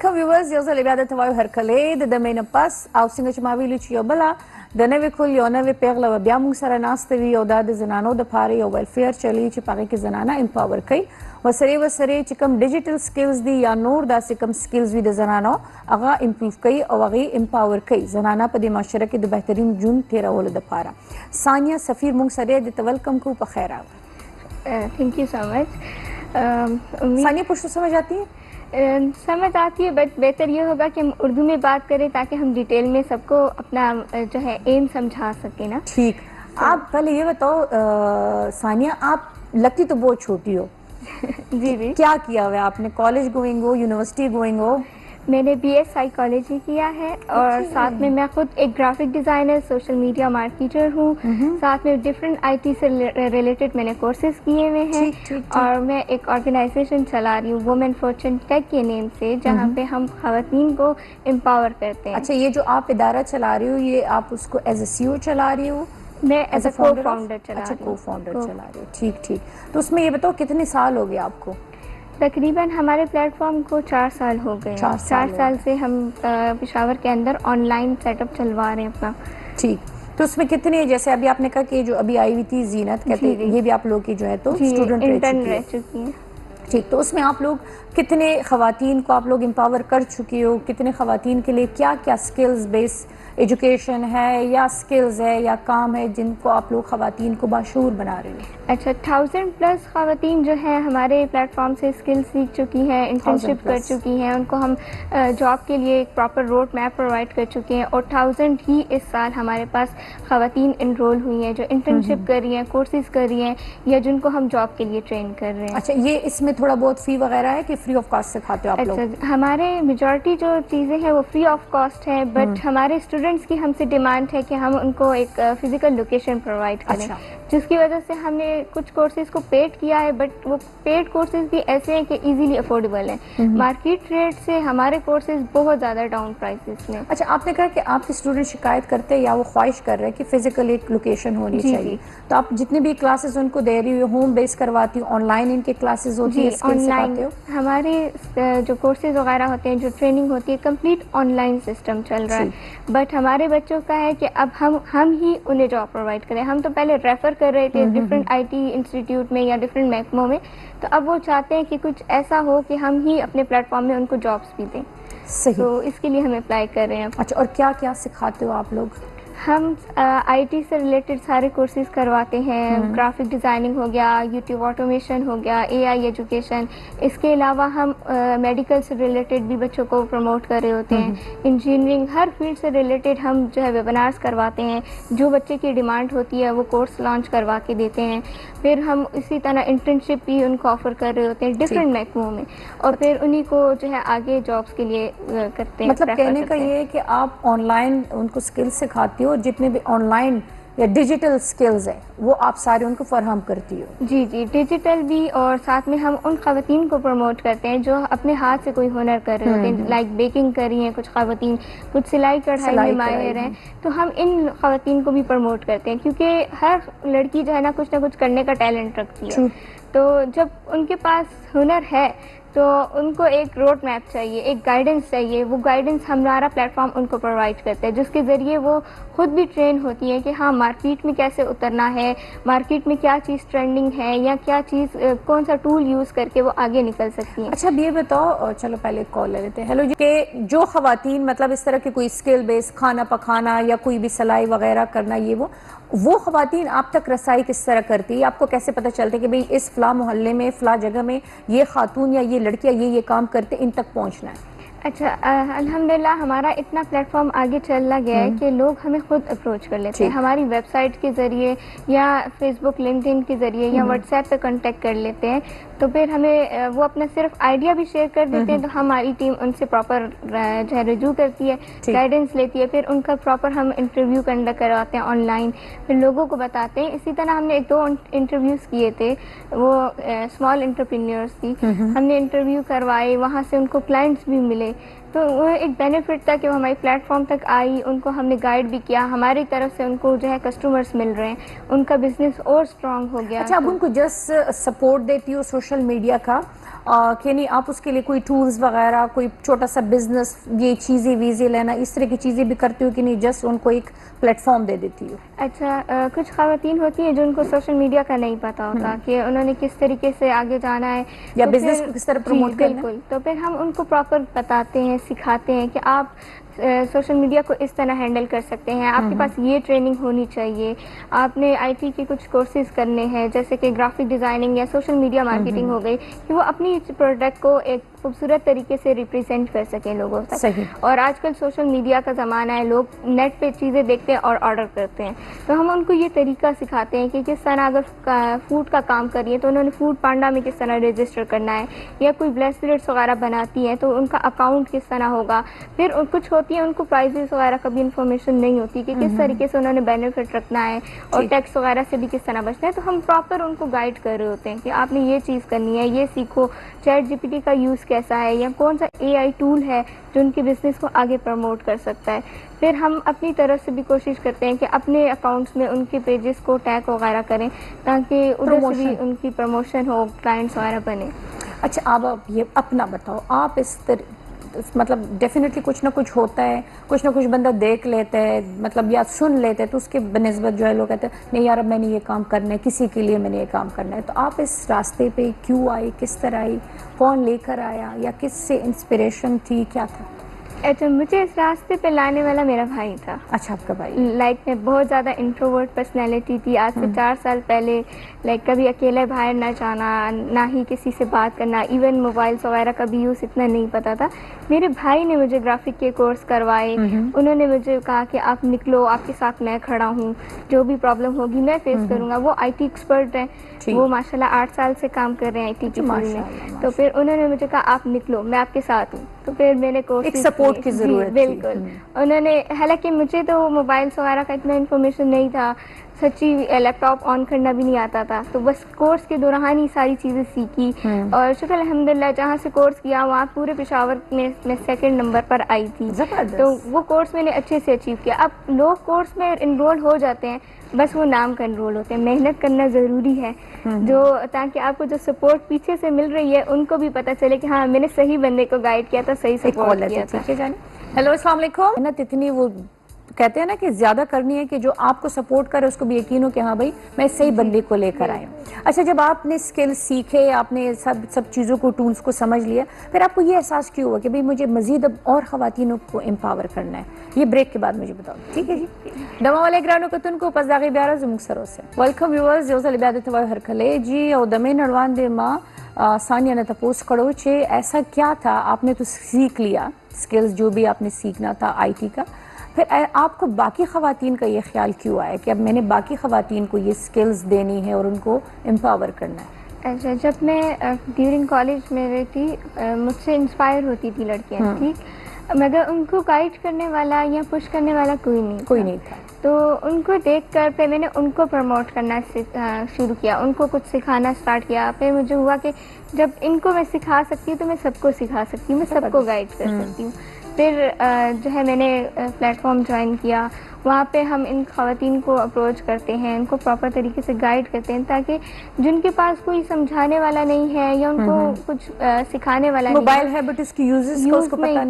viewers you ځل بیا د توایو هرکلې د دمې نه پس او څنګه چې ما ویلي چې یو بله د نوې کل یو نوې پیغله به بیا موږ سره ناسته وي او دا د زنانو دپاره یو ویلفیر چلی چې په هغې کې زنانه امپاور کوي ورسرې چې کوم ډیجیټل سکلز دي یا نور داسې کوم سکلز وي د زنانو هغه امپروف کوي او هغې امپاور کوي زنانه په دې معاشره کې د بهترین ژوند تېرولو دپاره. ثانیه سفیر موږ سره د ته ویلکم کوو په خیر راغلی. تھینک یو سو مچ. ثانیہ پشتو سمجھ آتی ہے؟ سمجھ آتی ہے بٹ بہتر یہ ہوگا کہ ہم اردو میں بات کریں تاکہ ہم ڈیٹیل میں سب کو اپنا جو ہے ایم سمجھا سکیں نا. ٹھیک. آپ پہلے یہ بتاؤ ثانیہ، آپ لگتی تو بہت چھوٹی ہو. جی جی. کیا کیا ہوا ہے آپ نے؟ کالج گوئنگ ہو، یونیورسٹی گوئنگ ہو؟ میں نے بی ایس سائیکالوجی کیا ہے اور ساتھ میں خود ایک graphic designer, social media marketer ہوں. ساتھ میں ڈفرینٹ آئی ٹی سے ریلیٹڈ میں نے کورسز کیے ہوئے ہیں اور میں ایک آرگنائزیشن چلا رہی ہوں وومن فارچون ٹیک کے نیم سے، جہاں پہ ہم خواتین کو امپاور کرتے ہیں. اچھا، یہ جو آپ ادارہ چلا رہی ہو یہ آپ اس کو ایز اے سی او چلا رہی ہو؟ میں ایز اے کو فاؤنڈر چلا رہی ہوں. کو فاؤنڈر چلا رہی ہو. ٹھیک ٹھیک. تو اس میں یہ بتاؤ کتنے سال ہو گئے آپ کو؟ تقریباً ہمارے پلیٹ فارم کو 4 سال ہو گئے. 4 سال سے ہم پشاور کے اندر آن لائن سیٹ اپ چلوا رہے ہیں اپنا. ٹھیک. تو اس میں کتنے، جیسے ابھی آپ نے کہا کہ جو ابھی آئی ہوئی تھی زینت، کہتے ہیں یہ بھی آپ لوگ کی جو ہے تو اسٹوڈنٹ رہ چکی ہیں. ٹھیک. تو اس میں آپ لوگ کتنے خواتین کو آپ لوگ امپاور کر چکے ہو؟ کتنے خواتین کے لیے کیا کیا سکلز بیس ایجوکیشن ہے یا سکلز ہے یا کام ہے جن کو آپ لوگ خواتین کو باشعور بنا رہے ہیں؟ اچھا، 1000+ خواتین جو ہیں ہمارے پلیٹ فارم سے اسکل سیکھ چکی ہیں، انٹرنشپ کر چکی ہیں. ان کو ہم جاب کے لیے ایک پراپر روڈ میپ پرووائڈ کر چکے ہیں اور 1000 ہی اس سال ہمارے پاس خواتین انرول ہوئی ہیں جو انٹرنشپ کر رہی ہیں، کورسز کر رہی ہیں یا جن کو ہم جاب کے لیے ٹرین کر رہے ہیں. اچھا، یہ اس میں تھوڑا بہت فی وغیرہ ہے کہ فری آف کاسٹ سکھاتے ہو آپ لوگ؟ اچھا، ہمارے میجورٹی جو چیزیں ہیں وہ فری آف کاسٹ ہیں، بٹ ہمارے اسٹوڈنٹس کی ہم سے ڈیمانڈ ہے کہ ہم ان کو ایک فزیکل لوکیشن پرووائڈ کریں. جس کی وجہ سے ہم نے کچھ کورسز کو پیڈ کیا ہے، بٹ وہ پیڈ کورسز بھی ایسے ہیں کہ ایزیلی افورڈیبل ہیں. مارکیٹ ریٹ سے ہمارے کورسز بہت زیادہ ڈاؤن پرائسز میں. اچھا، آپ نے کہا کہ آپ کے اسٹوڈنٹ شکایت کرتے ہیں یا وہ خواہش کر رہے ہیں کہ فزیکل ایک لوکیشن ہونی چاہیے، تو آپ جتنے بھی کلاسز ان کو دے رہی ہو ہوم بیس کرواتی ہو؟ آن لائن ان کے کلاسز ہوتی ہیں؟ آن لائن ہمارے جو کورسز وغیرہ ہوتے ہیں، جو ٹریننگ ہوتی ہے، کمپلیٹ آن لائن سسٹم چل رہا ہے. بٹ ہمارے بچوں کا ہے کہ اب ہم ہی انہیں جاب پرووائڈ کریں. ہم تو پہلے ریفر کر رہے تھے ڈفرینٹ آئی ٹی انسٹیٹیوٹ میں یا ڈفرینٹ محکموں میں، تو اب وہ چاہتے ہیں کہ کچھ ایسا ہو کہ ہم ہی اپنے پلیٹ فارم میں ان کو جابس بھی دیں. صحیح. تو اس کے لیے ہم اپلائی کر رہے ہیں. اچھا، اور کیا کیا سکھاتے ہو آپ لوگ؟ ہم آئی ٹی سے ریلیٹڈ سارے کورسز کرواتے ہیں. گرافک ڈیزائننگ ہو گیا، یوٹیوب آٹومیشن ہو گیا، اے آئی ایجوکیشن. اس کے علاوہ ہم میڈیکل سے ریلیٹڈ بھی بچوں کو پروموٹ کر رہے ہوتے ہیں. انجینئرنگ، ہر فیلڈ سے ریلیٹڈ ہم جو ہے ویبینارز کرواتے ہیں. جو بچے کی ڈیمانڈ ہوتی ہے وہ کورس لانچ کروا کے دیتے ہیں. پھر ہم اسی طرح انٹرنشپ بھی ان کو آفر کر رہے ہوتے ہیں ڈفرینٹ محکموں میں، اور پھر انہیں کو جو ہے آگے جابس کے لیے کرتے ہیں. مطلب کہنے کا یہ ہے کہ آپ آن لائن ان کو اسکل سکھاتی ہو، جتنے بھی آن لائن یا ڈیجیٹل سکلز ہیں وہ آپ سارے ان کو فراہم کرتی ہو؟ جی جی، ڈیجیٹل بھی، اور ساتھ میں ہم ان خواتین کو پروموٹ کرتے ہیں جو اپنے ہاتھ سے کوئی ہنر کر رہے ہوتے ہیں. لائک بیکنگ کر رہی ہیں کچھ خواتین، کچھ سلائی کڑھائی میں ماہر ہیں، تو ہم ان خواتین کو بھی پروموٹ کرتے ہیں کیونکہ ہر لڑکی جو ہے نا کچھ نہ کچھ کرنے کا ٹیلنٹ رکھتی ہے. تو جب ان کے پاس ہنر ہے تو ان کو ایک روڈ میپ چاہیے، ایک گائیڈنس چاہیے. وہ گائیڈنس ہمارا پلیٹ فارم ان کو پرووائڈ کرتا ہے، جس کے ذریعے وہ خود بھی ٹرین ہوتی ہیں کہ ہاں مارکیٹ میں کیسے اترنا ہے، مارکیٹ میں کیا چیز ٹرینڈنگ ہے یا کیا چیز کون سا ٹول یوز کر کے وہ آگے نکل سکتی ہیں. اچھا، اب یہ بتاؤ، چلو پہلے کال لے لیتے ہیں. ہیلو جی. کہ جو خواتین مطلب اس طرح کی کوئی اسکل بیس، کھانا پکانا یا کوئی بھی سلائی وغیرہ کرنا، وہ خواتین آپ تک رسائی کس طرح کرتی ہے؟ آپ کو کیسے پتہ چلتا ہے کہ بھئی اس فلاں محلے میں فلاں جگہ میں یہ خاتون یا یہ لڑکیاں یہ کام کرتے، ان تک پہنچنا ہے؟ اچھا، الحمدللہ ہمارا اتنا پلیٹ فارم آگے چلا گیا ہے کہ لوگ ہمیں خود اپروچ کر لیتے ہیں. ہماری ویب سائٹ کے ذریعے یا فیس بک، لنکڈ ان کے ذریعے یا واٹس ایپ پہ کانٹیکٹ کر لیتے ہیں. تو پھر ہمیں وہ اپنا صرف آئیڈیا بھی شیئر کر دیتے ہیں، تو ہماری ٹیم ان سے پراپر جو ہے رجوع کرتی ہے، گائیڈنس لیتی ہے. پھر ان کا پراپر ہم انٹرویو کنڈکٹ کرواتے ہیں آن لائن، پھر لوگوں کو بتاتے ہیں. اسی طرح ہم نے 1-2 انٹرویوز کیے تھے، وہ اسمال انٹرپرینیورس کی. ہم نے انٹرویو کروائے، وہاں سے ان کو کلائنٹس بھی ملے. تو وہ ایک بینیفٹ تھا کہ وہ ہماری پلیٹ فارم تک آئی، ان کو ہم نے گائیڈ بھی کیا. ہماری طرف سے ان کو جو ہے کسٹمرز مل رہے ہیں، ان کا بزنس اور اسٹرانگ ہو گیا. اچھا، اب ان کو جسٹ سپورٹ دیتی ہو سوشل میڈیا کا کہ نہیں آپ اس کے لیے کوئی ٹولز وغیرہ, کوئی چھوٹا سا بزنس, یہ چیزیں ویزیں لینا, اس طرح کی چیزیں بھی کرتی ہو کہ نہیں جسٹ ان کو ایک پلیٹ فارم دے دیتی ہو؟ اچھا, کچھ خواتین ہوتی ہیں جو ان کو سوشل میڈیا کا نہیں پتہ ہوتا کہ انہوں نے کس طریقے سے آگے جانا ہے, یا تو بزنس پھر کو کس طرح پروموٹ کرنا ہے. بالکل, تو پھر ہم ان کو پراپر بتاتے ہیں, سکھاتے ہیں کہ آپ سوشل میڈیا کو اس طرح ہینڈل کر سکتے ہیں, آپ کے پاس یہ ٹریننگ ہونی چاہیے, آپ نے آئی ٹی کے کچھ کورسز کرنے ہیں جیسے کہ گرافک ڈیزائننگ یا سوشل میڈیا مارکیٹنگ ہو گئی, کہ وہ اپنی پروڈکٹ کو ایک خوبصورت طریقے سے ریپرزینٹ کر سکیں لوگوں تک. صحیح. اور آج کل سوشل میڈیا کا زمانہ ہے, لوگ نیٹ پہ چیزیں دیکھتے ہیں اور آرڈر کرتے ہیں, تو ہم ان کو یہ طریقہ سکھاتے ہیں کہ کس طرح اگر فوڈ کا کام کریے تو انہوں نے فوڈ پانڈا میں کس طرح رجسٹر کرنا ہے, یا کوئی بریسلیٹس وغیرہ بناتی ہیں تو ان کا اکاؤنٹ کس طرح ہوگا. پھر کچھ ہوتی ہیں ان کو پرائزز وغیرہ کا بھی انفارمیشن نہیں ہوتی کہ کس طریقے سے انہوں نے بینیفٹ رکھنا ہے اور ٹیکس وغیرہ سے بھی کس طرح بچنا ہے, تو ہم پراپر ان کو گائیڈ کر رہے ہوتے ہیں کہ آپ نے یہ چیز کرنی ہے, یہ سیکھو, چیٹ جی پی ٹی کا یوز کیسا ہے, یا کون سا اے آئی ٹول ہے جو ان کے بزنس کو آگے پروموٹ کر سکتا ہے. پھر ہم اپنی طرف سے بھی کوشش کرتے ہیں کہ اپنے اکاؤنٹس میں ان کے پیجز کو ٹیگ وغیرہ کریں تاکہ ادھر سے بھی ان کی پروموشن ہو, کلائنٹس وغیرہ بنے. اچھا, آپ یہ اپنا بتاؤ, آپ اس مطلب ڈیفینیٹلی کچھ نہ کچھ ہوتا ہے, کچھ نہ کچھ بندہ دیکھ لیتا ہے, مطلب یا سن لیتے ہیں, تو اس کے بنسبت جو ہے لوگ کہتے ہیں نہیں یار اب میں نے یہ کام کرنا ہے, کسی کے لیے میں نے یہ کام کرنا ہے. تو آپ اس راستے پہ کیوں آئی, کس طرح آئی, کون لے کر آیا, یا کس سے انسپریشن تھی, کیا تھا؟ اچھا, مجھے اس راستے پہ لانے والا میرا بھائی تھا. اچھا, آپ کا بھائی. لائک میں بہت زیادہ انٹروورٹ پرسنالٹی تھی. آج سے 4 سال پہلے لائک کبھی اکیلے باہر نہ جانا, نہ ہی کسی سے بات کرنا, ایون موبائلس وغیرہ کا بھی یوز اتنا نہیں پتا تھا. میرے بھائی نے مجھے گرافک کے کورس کروائے, انہوں نے مجھے کہا کہ آپ نکلو, آپ کے ساتھ میں کھڑا ہوں, جو بھی پرابلم ہوگی میں فیس کروں گا. وہ آئی ٹی ایکسپرٹ ہیں, وہ ماشاء اللہ 8 سال سے کام کر رہے ہیں آئی ٹی کی فیلڈ میں. تو پھر انہوں نے مجھے کہا آپ نکلو, میں آپ کے ساتھ ہوں. تو پھر میں نے ایک سپورٹ کی ضرورت تھی. بالکل, انہوں نے, حالانکہ مجھے تو موبائلس وغیرہ کا اتنا انفارمیشن نہیں تھا, سچی لیپ ٹاپ آن کرنا بھی نہیں آتا تھا, تو بس کورس کے دوران ہی ساری چیزیں سیکھی. اور شکر الحمدللہ جہاں سے کورس کیا وہاں پورے پشاور میں 2nd نمبر پر آئی تھی. تو وہ کورس میں نے اچھے سے اچیو کیا. اب لوگ کورس میں انرول ہو جاتے ہیں, بس وہ نام کا انرول ہوتے ہیں, محنت کرنا ضروری ہے, جو تاکہ آپ کو جو سپورٹ پیچھے سے مل رہی ہے ان کو بھی پتہ چلے کہ ہاں میں نے صحیح بندے کو گائیڈ کیا تھا, صحیح سپورٹ کیا تھا. ہیلو, السلام علیکم. محنت اتنی, وہ کہتے ہیں نا کہ زیادہ کرنی ہے کہ جو آپ کو سپورٹ کرے اس کو بھی یقین ہو کہ ہاں بھائی میں صحیح بندے کو لے کر آیا ہوں. اچھا, جب آپ نے اسکل سیکھے, آپ نے سب چیزوں کو, ٹولز کو سمجھ لیا, پھر آپ کو یہ احساس کیوں ہوا کہ بھئی مجھے مزید اب اور خواتینوں کو امپاور کرنا ہے؟ یہ بریک کے بعد مجھے بتاؤ, ٹھیک ہے جی. دما والے گرانو کتن کو پس داغی بیارا زموږ سره اوسه. ویلکم ویورز, یو ځل بیا د توای هرکلی جی او د مین اړوند ما ثانیہ نے تپوس کړو چې ایسا کیا تھا, آپ نے تو سیکھ لیا اسکلز جو بھی آپ نے سیکھنا تھا آئی ٹی کا, پھر آپ کو باقی خواتین کا یہ خیال کیوں آیا کہ اب میں نے باقی خواتین کو یہ اسکلز دینی ہے اور ان کو امپاور کرنا ہے؟ اچھا, جب میں ڈیورنگ کالج میں رہی تھی, مجھ سے انسپائر ہوتی تھی لڑکیاں, ٹھیک, مگر ان کو گائیڈ کرنے والا یا پش کرنے والا کوئی نہیں تھا. تو ان کو دیکھ کر پھر میں نے ان کو پروموٹ کرنا شروع کیا, ان کو کچھ سکھانا اسٹارٹ کیا. پھر مجھے ہوا کہ جب ان کو میں سکھا سکتی ہوں تو میں سب کو سکھا سکتی ہوں, میں سب کو گائیڈ کر سکتی ہوں. پھر جو ہے میں نے پلیٹ فارم جوائن کیا, وہاں پہ ہم ان خواتین کو اپروچ کرتے ہیں, ان کو پراپر طریقے سے گائیڈ کرتے ہیں تاکہ جن کے پاس کوئی سمجھانے والا نہیں ہے یا ان کو کچھ سکھانے والا نہیں ہے, موبائل ہے بٹ اس کی یوزز کو اس کو پتہ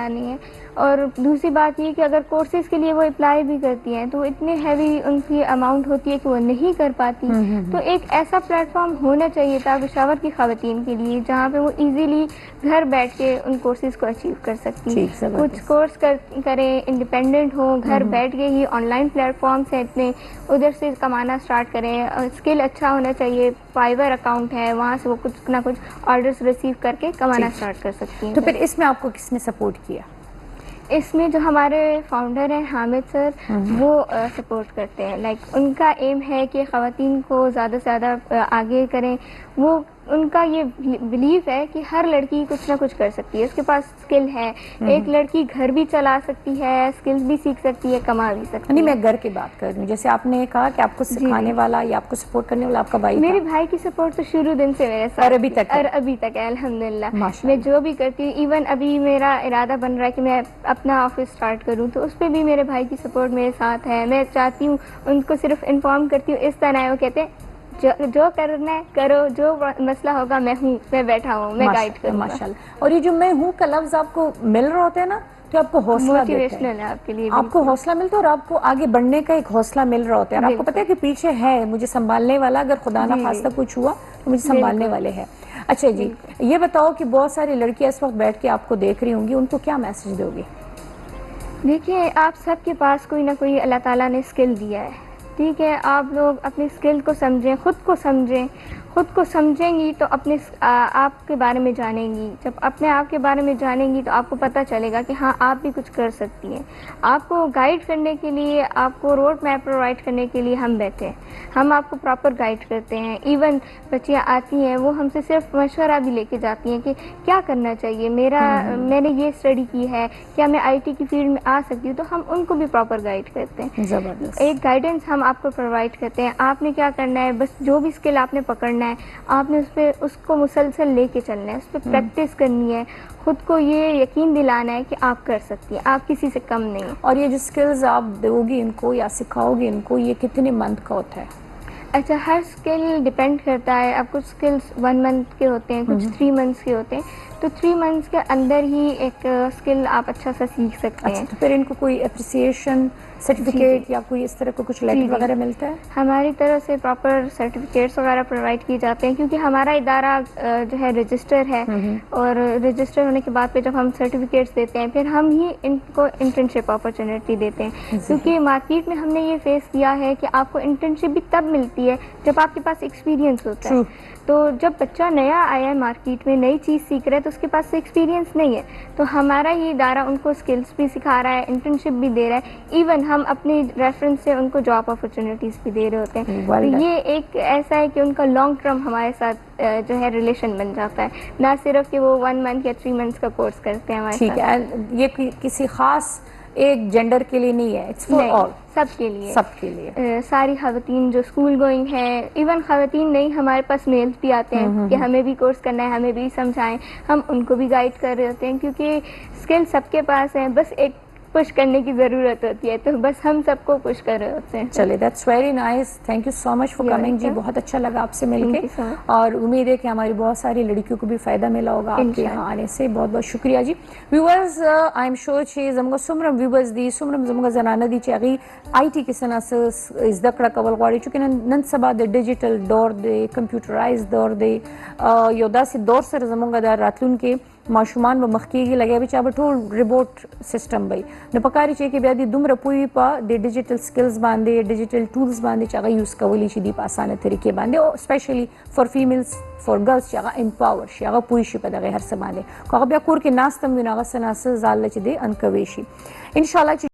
نہیں ہے. اور دوسری بات یہ کہ اگر کورسز کے لیے وہ اپلائی بھی کرتی ہیں تو اتنے ہیوی ان کی اماؤنٹ ہوتی ہے کہ وہ نہیں کر پاتی. تو ایک ایسا پلیٹ فارم ہونا چاہیے تھا پشاور کی خواتین کے لیے جہاں پہ وہ ایزیلی گھر بیٹھ کے ان کورسز کو اچیو کر سکتی, کچھ کورس کریں, انڈیپینڈنٹ ہوں, گھر بیٹھ کے ہی آن لائن پلیٹ فارمس ہیں اتنے, ادھر سے کمانا اسٹارٹ کریں. اسکل اچھا ہونا چاہیے, فائیور اکاؤنٹ ہے, وہاں سے وہ کچھ نہ کچھ آرڈرس ریسیو کر کے کمانا اسٹارٹ کر سکتی ہیں. تو پھر اس میں آپ کو کس نے سپورٹ کیا؟ اس میں جو ہمارے فاؤنڈر ہیں حامد سر, وہ سپورٹ کرتے ہیں. لائک ان کا ایم ہے کہ خواتین کو زیادہ سے زیادہ آگے کریں. وہ ان کا یہ بلیف ہے کہ ہر لڑکی کچھ نہ کچھ کر سکتی ہے, اس کے پاس اسکل ہے. ایک لڑکی گھر بھی چلا سکتی ہے, اسکل بھی سیکھ سکتی ہے, کما بھی سکتی ہے. نہیں, میں گھر کی بات کر رہی ہوں. جیسے آپ نے کہا کہ آپ کو سکھانے والا یا آپ کو سپورٹ کرنے والا آپ کا بھائی, میرے بھائی کی سپورٹ تو شروع دن سے میرے ساتھ اور ابھی تک ہے الحمدللہ. میں جو بھی کرتی ہوں, ایون ابھی میرا ارادہ بن رہا ہے کہ میں اپنا آفس اسٹارٹ کروں, تو اس پہ بھی میرے بھائی کی سپورٹ میرے ساتھ ہے. میں چاہتی ہوں ان کو صرف انفارم کرتی ہوں اس طرح, وہ کہتے ہیں جو کرنا ہے کرو, جو مسئلہ ہوگا میں ہوں, میں بیٹھا ہوں, میں گائیڈ کروں گا. ماشاءاللہ. اور یہ جو میں ہوں کا لفظ آپ کو مل رہا ہوتا ہے نا تو آپ کو حوصلہ دیتا موٹیویشنل ہے آپ کے لیے, آپ کو حوصلہ ملتا ہے اور آپ کو آگے بڑھنے کا ایک حوصلہ مل رہا ہوتا ہے. اور آپ کو پتہ ہے کہ پیچھے ہے مجھے سنبھالنے والا, اگر خدا نہ خواستہ کچھ ہوا تو مجھے سنبھالنے والے ہیں. اچھا جی, یہ بتاؤ کہ بہت ساری لڑکیاں اس وقت بیٹھ کے آپ کو دیکھ رہی ہوں گی, ان کو کیا میسج دو گی؟ دیکھیے, آپ سب کے پاس کوئی نہ کوئی اللہ تعالیٰ نے اسکل دیا ہے, ٹھیک ہے. آپ لوگ اپنی اسکل کو سمجھیں, خود کو سمجھیں. خود کو سمجھیں گی تو اپنے آپ کے بارے میں جانیں گی. جب اپنے آپ کے بارے میں جانیں گی تو آپ کو پتہ چلے گا کہ ہاں آپ بھی کچھ کر سکتی ہیں. آپ کو گائیڈ کرنے کے لیے, آپ کو روڈ میپ پرووائڈ کرنے کے لیے ہم بیٹھے ہیں. ہم آپ کو پراپر گائیڈ کرتے ہیں. ایون بچیاں آتی ہیں وہ ہم سے صرف مشورہ بھی لے کے جاتی ہیں کہ کیا کرنا چاہیے, میں نے یہ اسٹڈی کی ہے, کیا میں آئی ٹی کی فیلڈ میں آ سکتی ہوں, تو ہم ان کو بھی پراپر گائیڈ کرتے ہیں. زبردست. ایک گائیڈنس ہم آپ کو پرووائڈ کرتے ہیں. آپ نے کیا کرنا ہے, بس جو بھی اسکل آپ نے پکڑنا ہے آپ نے اس کو مسلسل لے کے چلنا ہے, اس پہ پریکٹس کرنی ہے. خود کو یہ یقین دلانا ہے کہ آپ کر سکتی ہیں, آپ کسی سے کم نہیں ہیں. اور یہ جو اسکلز آپ دو گی ان کو یا سکھاؤ گی ان کو, یہ کتنے منتھ کا ہوتا ہے؟ اچھا, ہر اسکل ڈپینڈ کرتا ہے. اب کچھ اسکلس 1 منتھ کے ہوتے ہیں, کچھ 3 منتھس کے ہوتے ہیں. تو 3 منتھس کے اندر ہی ایک اسکل آپ اچھا سا سیکھ سکتے ہیں. اچھا, تو پھر ان کو کوئی اپریسیشن سرٹیفکیٹ یا کوئی اس طرح کو کچھ لیٹر وغیرہ ملتا ہے؟ ہماری طرف سے پراپر سرٹیفکیٹس وغیرہ پرووائڈ کیے جاتے ہیں, کیونکہ ہمارا ادارہ جو ہے رجسٹر ہے, اور رجسٹر ہونے کے بعد پہ جب ہم سرٹیفکیٹس دیتے ہیں پھر ہم ہی ان کو انٹرنشپ اپرچونیٹی دیتے ہیں. کیونکہ مارکیٹ میں ہم نے یہ فیس کیا ہے کہ آپ کو انٹرنشپ بھی تب ملتی ہے جب آپ کے پاس ایکسپیرینس ہوتا ہے. تو جب بچہ نیا آیا ہے مارکیٹ میں, نئی چیز سیکھ رہا ہے, تو اس کے پاس ایکسپیرینس نہیں ہے. تو ہمارا یہ ادارہ ان کو اسکلس بھی سکھا رہا ہے, انٹرنشپ بھی دے رہا ہے. ایون ہم اپنی ریفرنس سے ان کو جاب اپرچونیٹیز بھی دے رہے ہوتے ہیں. تو یہ ایک ایسا ہے کہ ان کا لانگ ٹرم ہمارے ساتھ جو ہے ریلیشن بن جاتا ہے, نہ صرف کہ وہ 1 منتھ یا 3 منتھس کا کورس کرتے ہیں ہمارے ساتھ. ٹھیک ہے, یہ کسی خاص ایک جینڈر کے لیے نہیں ہے, اٹس فار آل, سب کے لیے. سب کے لیے. ساری خواتین جو اسکول گوئنگ ہیں, ایون خواتین نہیں, ہمارے پاس میلز بھی آتے ہیں کہ ہمیں بھی کورس کرنا ہے, ہمیں بھی سمجھائیں. ہم ان کو بھی گائیڈ کر رہے ہوتے ہیں, کیونکہ اسکل سب کے پاس ہیں, بس ایک پش کرنے کی ضرورت ہوتی ہے. تو بس ہم سب کو پش کر رہے ہوتے ہیں. چلے, that's very nice. Thank you so much for coming جی, بہت اچھا لگا آپ سے مل کے, اور امید ہے کہ ہماری بہت ساری لڑکیوں کو بھی فائدہ ملا ہوگا آپ کے یہاں آنے سے. بہت بہت شکریہ جی. ویورز, آئی ایم شور چې زموږ څومره ویورز دي, څومره زموږ زنانه دي چې هغوی آی ټي کې څه نه څه زده کړه کول غواړي, چې نن سبا د ډیجیټل دور دی, کمپیوټرایز دور دی, یو داسې دور سره زموږ د راتلونکي ماشومان به مخ کېږي لګیا وي چې به ټول ریبوټ سسټم وي. نو پکار چې کې بیا دې دومره پوهې په د ډیجیټل سکلز باندې, ډیجیټل ټولز باندې چې هغه یوز کولی شي دي په اسانه طریقې باندې, او اسپیشلی فار فیمیلز, فار ګرلز چې هغه امپاور شي, هغه پوه شي په دغه هر څه باندې. خو هغه بیا کور کې ناست هم وي نو هغه څه نه څه ځان له چې دی انکوی شي. انشاءالله چې